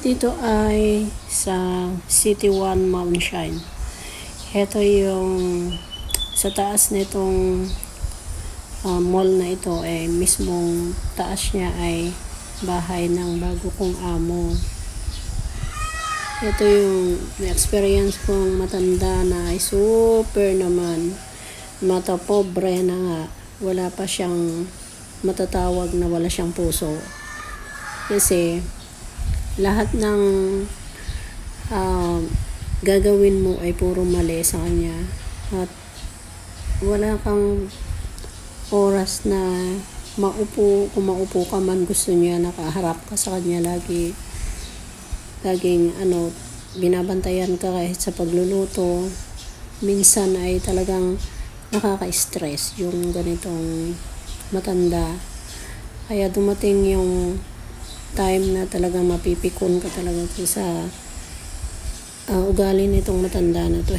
Dito ay sa City One Mountain. Ito yung sa taas nitong mall na ito mismong taas niya ay bahay ng bago kong amo. Ito yung experience kong matanda na ay super naman. Mata pobre na nga. Wala pa siyang matatawag na wala siyang puso. Kasi lahat ng gagawin mo ay puro mali sa kanya. At wala kang oras na maupo. Kung maupo ka man, gusto niya nakaharap ka sa kanya lagi. Laging binabantayan ka kahit sa pagluluto. Minsan ay talagang nakaka-stress yung ganitong matanda. Kaya dumating yung time na talagang mapipikon ka talaga sa ugali nitong matanda na to.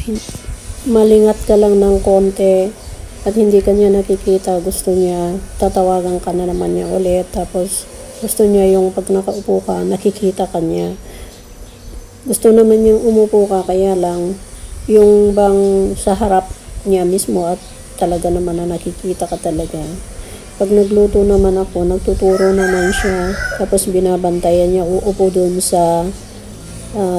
Malingat ka lang ng konti at hindi ka niya nakikita, gusto niya, tatawagan ka na naman niya ulit. Tapos gusto niya yung pag nakaupo ka, nakikita ka niya. Gusto naman yung umupo ka, kaya lang yung bang sa harap niya mismo at talaga naman na nakikita ka talaga. Pag nagluto naman ako, nagtuturo naman siya. Tapos binabantayan niya, uupo dun sa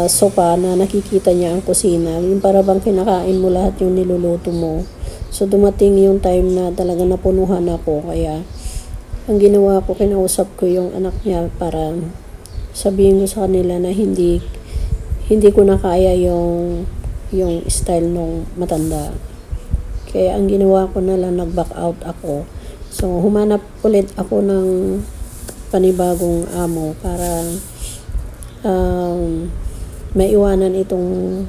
sopa na nakikita niya ang kusina. Yung para bang kinakain mo lahat yung niluluto mo. So dumating yung time na talaga napunuhan ako. Kaya ang ginawa ko, kinausap ko yung anak niya para sabihin ko sa kanila na hindi ko na kaya yung style nung matanda. Kaya ang ginawa ko na lang, nag-back out ako. So humanap ulit ako ng panibagong amo para maiwanan itong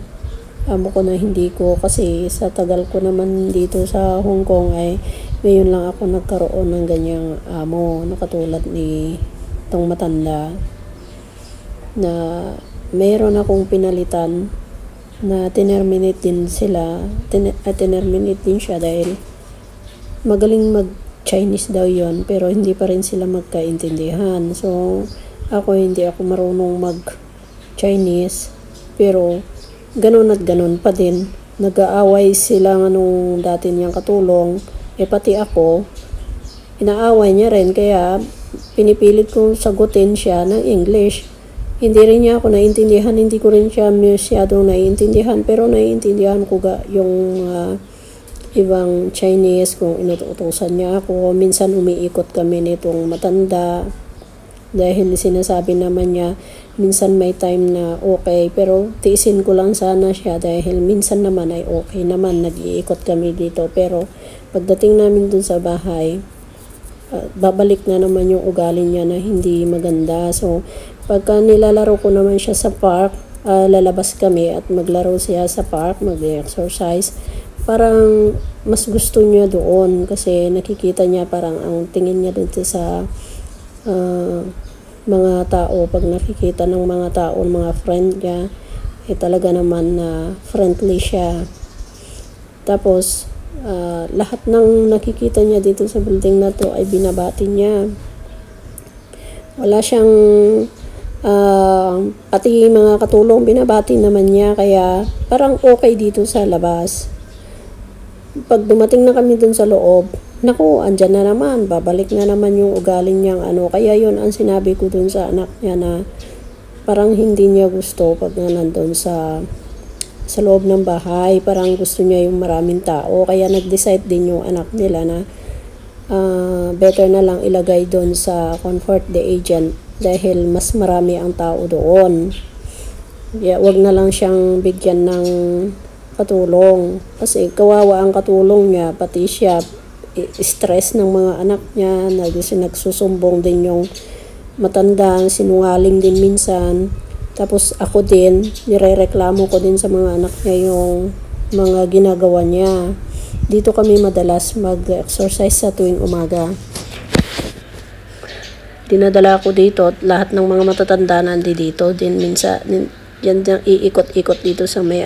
amo ko na hindi ko, kasi sa tagal ko naman dito sa Hong Kong ay ngayon lang ako nagkaroon ng ganyang amo na katulad ni itong matanda na mayroon akong pinalitan na tinerminate din siya dahil magaling mag-Chinese daw yon, pero hindi pa rin sila magkaintindihan. So hindi ako marunong mag-Chinese, pero ganun at ganun pa din. Nag-aaway sila nung dati niyang katulong, pati ako inaaway niya rin, kaya pinipilit kong sagutin siya ng English. Hindi rin niya ako naiintindihan, hindi ko rin siya masyadong naiintindihan, pero naiintindihan ko yung ibang Chinese kung inutusan niya ako. Minsan umiikot kami nitong matanda dahil sinasabi naman niya minsan may time na okay, pero tiisin ko lang sana siya dahil minsan naman ay okay naman, nag-iikot kami dito. Pero pagdating namin dun sa bahay, babalik na naman yung ugali niya na hindi maganda. So pagka nilalaro ko naman siya sa park, lalabas kami at maglaro siya sa park, mag-exercise, parang mas gusto niya doon kasi nakikita niya, parang ang tingin niya dun sa mga tao, pag nakikita ng mga tao, mga friend niya, talaga naman na friendly siya. Tapos lahat ng nakikita niya dito sa building na to ay binabati niya. Wala siyang pati mga katulong binabati naman niya, kaya parang okay dito sa labas. Pag dumating na kami dun sa loob, naku, andyan na naman, babalik na naman yung ugali niyang kaya yun ang sinabi ko dun sa anak niya na parang hindi niya gusto pag nandun sa loob ng bahay. Parang gusto niya yung maraming tao, kaya nag-decide din yung anak nila na better na lang ilagay doon sa comfort the agent dahil mas marami ang tao doon. Kaya wag na lang siyang bigyan ng katulong kasi kawawa ang katulong niya, pati siya stress ng mga anak niya, nagsusumbong din yung matanda, sinungaling din minsan. Tapos ako din, nirereklamo ko din sa mga anak niya yung mga ginagawa niya. Dito kami madalas mag-exercise sa tuwing umaga. Dinadala ko dito at lahat ng mga matatanda nandito din minsan. Yan iikot-ikot dito sa may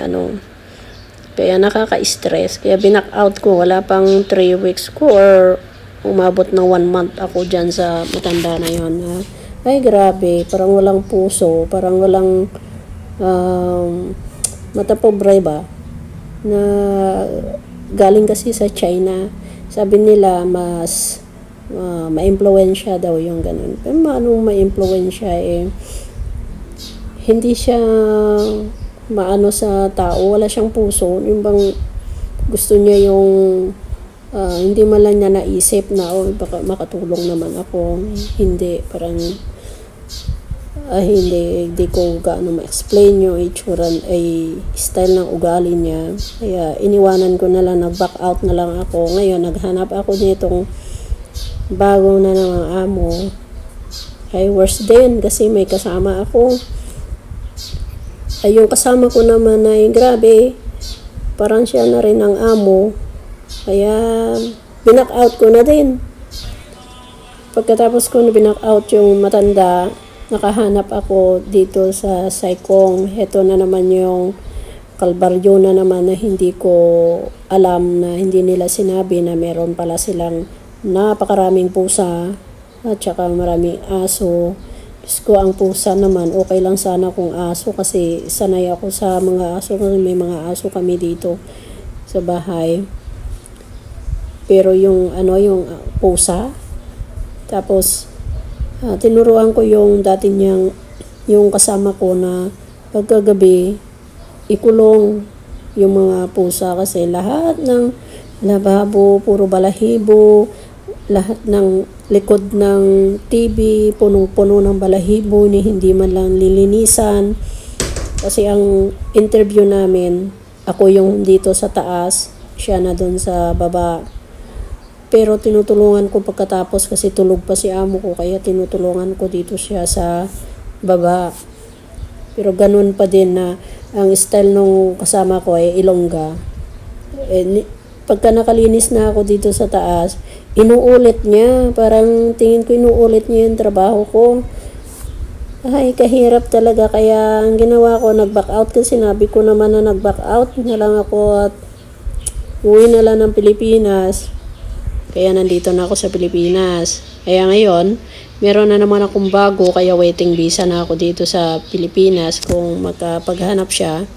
Kaya nakaka-stress. Kaya binak out ko. Wala pang 3 weeks ko or umabot ng 1 month ako dyan sa matanda na yon. ay grabe, parang walang puso, parang walang mata pobre ba, na galing kasi sa China. Sabi nila mas ma-impluwensya daw yung ganun. Pero anong ma-impluwensya hindi siya maano sa tao, wala siyang puso. Yung bang gusto niya yung hindi man lang niya naisip na baka makatulong naman ako. Hindi, parang hindi ko gaano ma-explain yung itsura ay style ng ugali niya. Kaya iniwanan ko na lang, nag-back out na lang ako. Ngayon naghanap ako nitong bago na namang amo. Ay worse din kasi may kasama ako. Ay yung kasama ko naman ay grabe, parang siya na rin ang amo. Kaya binak out ko na din. Pagkatapos ko na binak out yung matanda, nakahanap ako dito sa Saikong. Heto na naman yung kalbaryo na naman na hindi ko alam, na hindi nila sinabi na meron pala silang napakaraming pusa at saka maraming aso. Diyos ko, ang pusa naman, okay lang sana kung aso kasi sanay ako sa mga aso kasi may mga aso kami dito sa bahay. Pero yung yung pusa, tapos tinuruan ko yung dati niyang, yung kasama ko na pagkagabi, ikulong yung mga pusa kasi lahat ng lababo, puro balahibo, lahat ng likod ng TV, punong-puno ng balahibo, hindi man lang lilinisan. Kasi ang interview namin, ako yung dito sa taas, siya na doon sa baba. Pero tinutulungan ko pagkatapos kasi tulog pa si amo ko, kaya tinutulungan ko dito siya sa baba. Pero ganun pa din na ang style nung kasama ko ay ilongga. Pagka nakalinis na ako dito sa taas, inuulit niya. Parang tingin ko inuulit niya yung trabaho ko. Ay, kahirap talaga. Kaya ang ginawa ko, nag-back out kasi sinabi ko naman na nag-back out na lang ako at uwi na lang ng Pilipinas. Kaya nandito na ako sa Pilipinas. Kaya ngayon, meron na naman akong bago, kaya waiting visa na ako dito sa Pilipinas. Kung makapaghanap siya,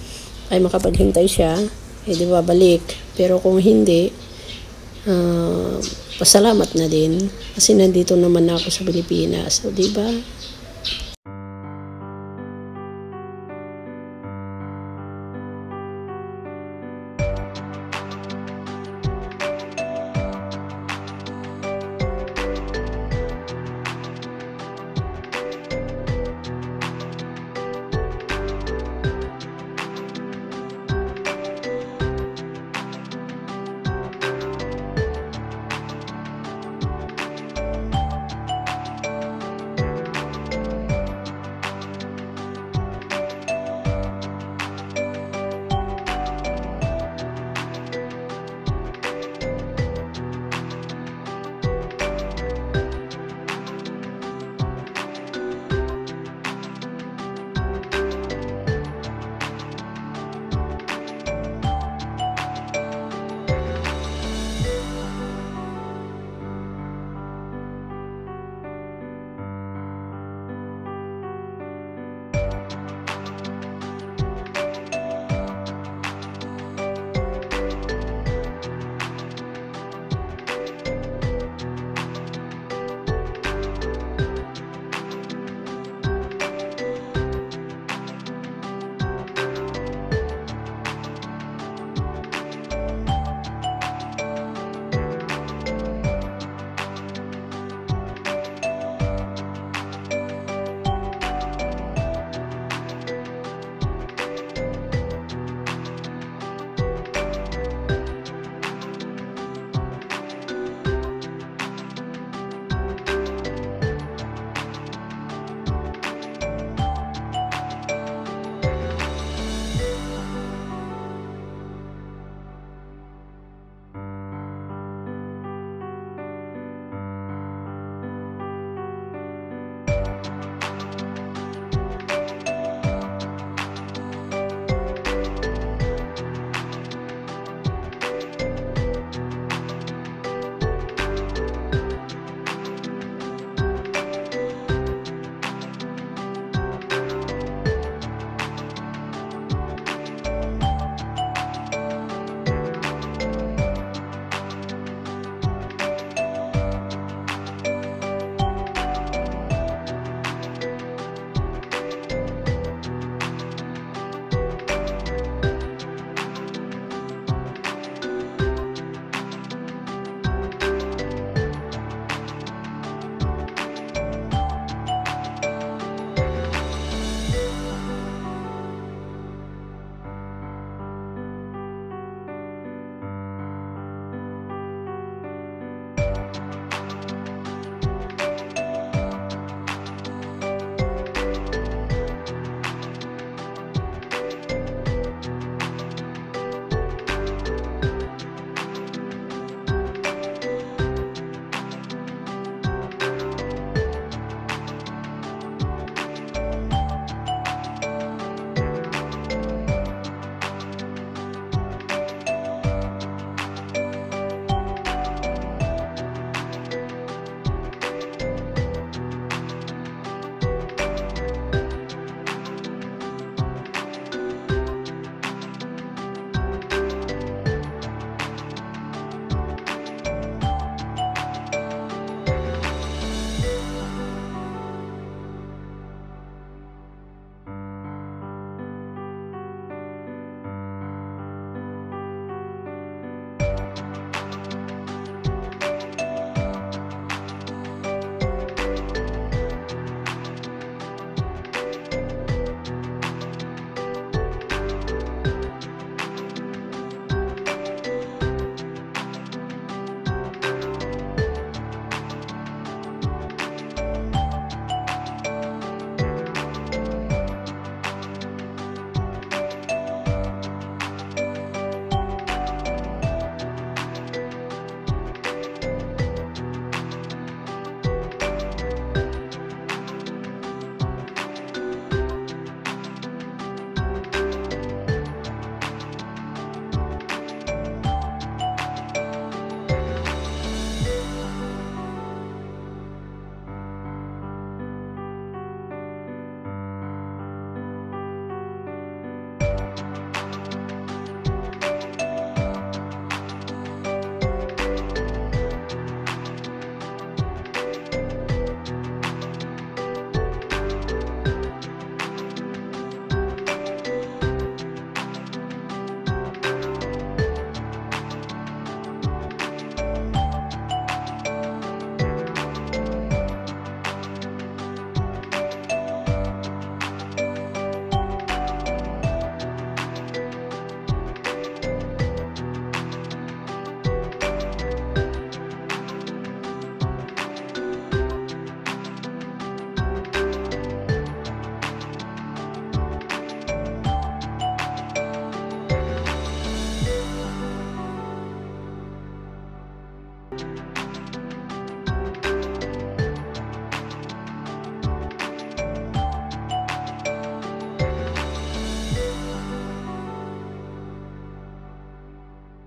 ay makapaghintay siya, di ba balik. Pero kung hindi, pasalamat na din. Kasi nandito naman ako sa Pilipinas. So, di ba?